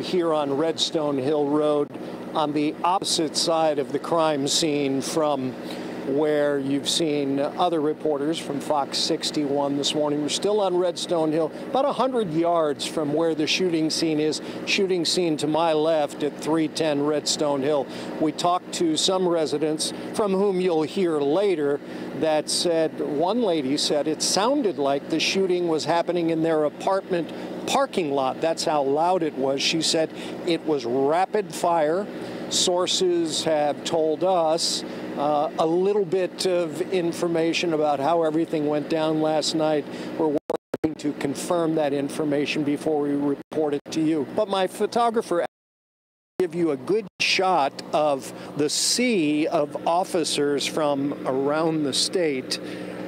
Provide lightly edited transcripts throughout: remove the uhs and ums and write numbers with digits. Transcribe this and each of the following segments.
Here on Redstone Hill Road, on the opposite side of the crime scene from where you've seen other reporters from Fox 61 this morning. We're still on Redstone Hill, about 100 yards from where the shooting scene is. Shooting scene to my left at 310 Redstone Hill. We talked to some residents from whom you'll hear later that said, one lady said it sounded like the shooting was happening in their apartment parking lot. That's how loud it was. She said it was rapid fire. Sources have told us a little bit of information about how everything went down last night. We're working to confirm that information before we report it to you. But my photographer give you a good shot of the sea of officers from around the state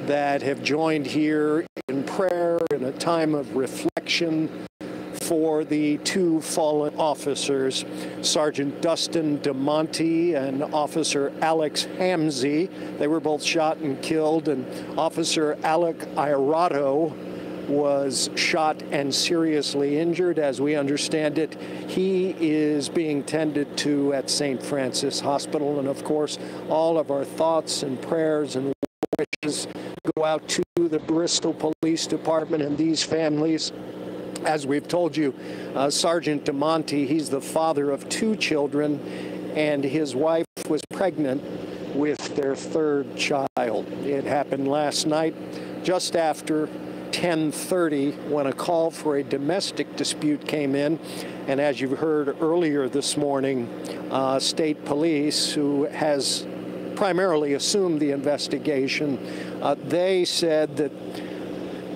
that have joined here in prayer in a time of reflection for the two fallen officers, Sergeant Dustin DeMonte and Officer Alex Hamzy. They were both shot and killed, and Officer Alec Irato was shot and seriously injured. As we understand it, he is being tended to at St. Francis Hospital, and of course, all of our thoughts and prayers and wishes go out to the Bristol Police Department and these families. As we've told you, Sergeant DeMonte, he's the father of two children, and his wife was pregnant with their third child. It happened last night just after 10:30 when a call for a domestic dispute came in. And as you've heard earlier this morning, state police, who has primarily assumed the investigation, they said that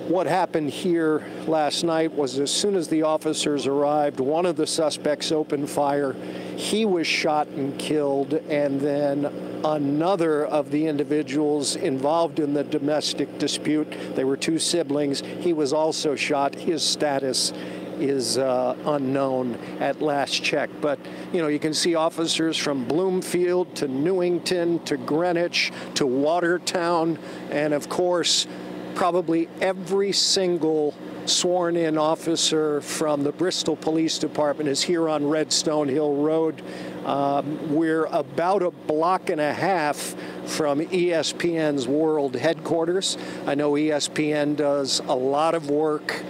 what happened here last night was as soon as the officers arrived, one of the suspects opened fire. He was shot and killed, and then another of the individuals involved in the domestic dispute, they were two siblings, he was also shot. His status is unknown at last check. But, you know, you can see officers from Bloomfield to Newington to Greenwich to Watertown, and of course, probably every single sworn-in officer from the Bristol Police Department is here on Redstone Hill Road. We're about a block and a half from ESPN's world headquarters. I know ESPN does a lot of work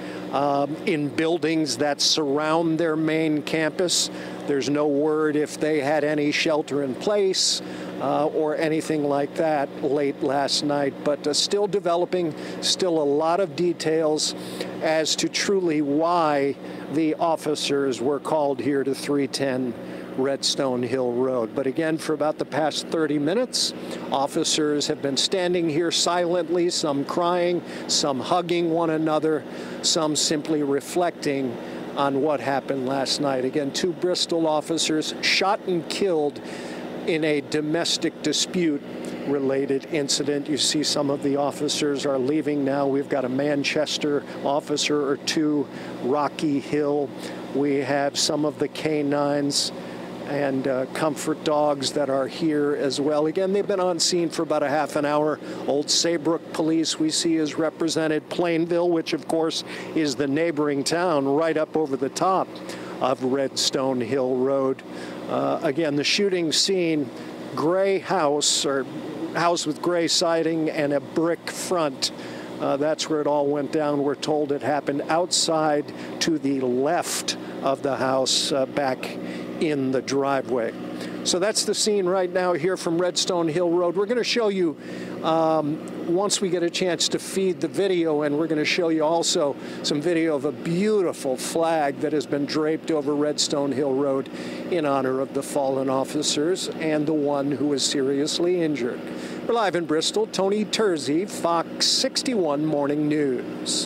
in buildings that surround their main campus. There's no word if they had any shelter in place or anything like that late last night, but still developing, still a lot of details as to truly why the officers were called here to 310 Redstone Hill Road. But again, for about the past 30 minutes, officers have been standing here silently, some crying, some hugging one another, some simply reflecting on what happened last night. Again, two Bristol officers shot and killed in a domestic dispute related incident. You see some of the officers are leaving now. We've got a Manchester officer or two, Rocky Hill. We have some of the canines and comfort dogs that are here as well. Again, they've been on scene for about a half an hour. Old Saybrook Police we see is represented. Plainville, which of course is the neighboring town right up over the top of Redstone Hill Road. Again, the shooting scene, gray house, or house with gray siding and a brick front. That's where it all went down. We're told it happened outside to the left of the house, back in the driveway. So that's the scene right now here from Redstone Hill Road. We're going to show you, once we get a chance to feed the video, and we're going to show you also some video of a beautiful flag that has been draped over Redstone Hill Road in honor of the fallen officers and the one who was seriously injured. We're live in Bristol. Tony Terzi, Fox 61 Morning News.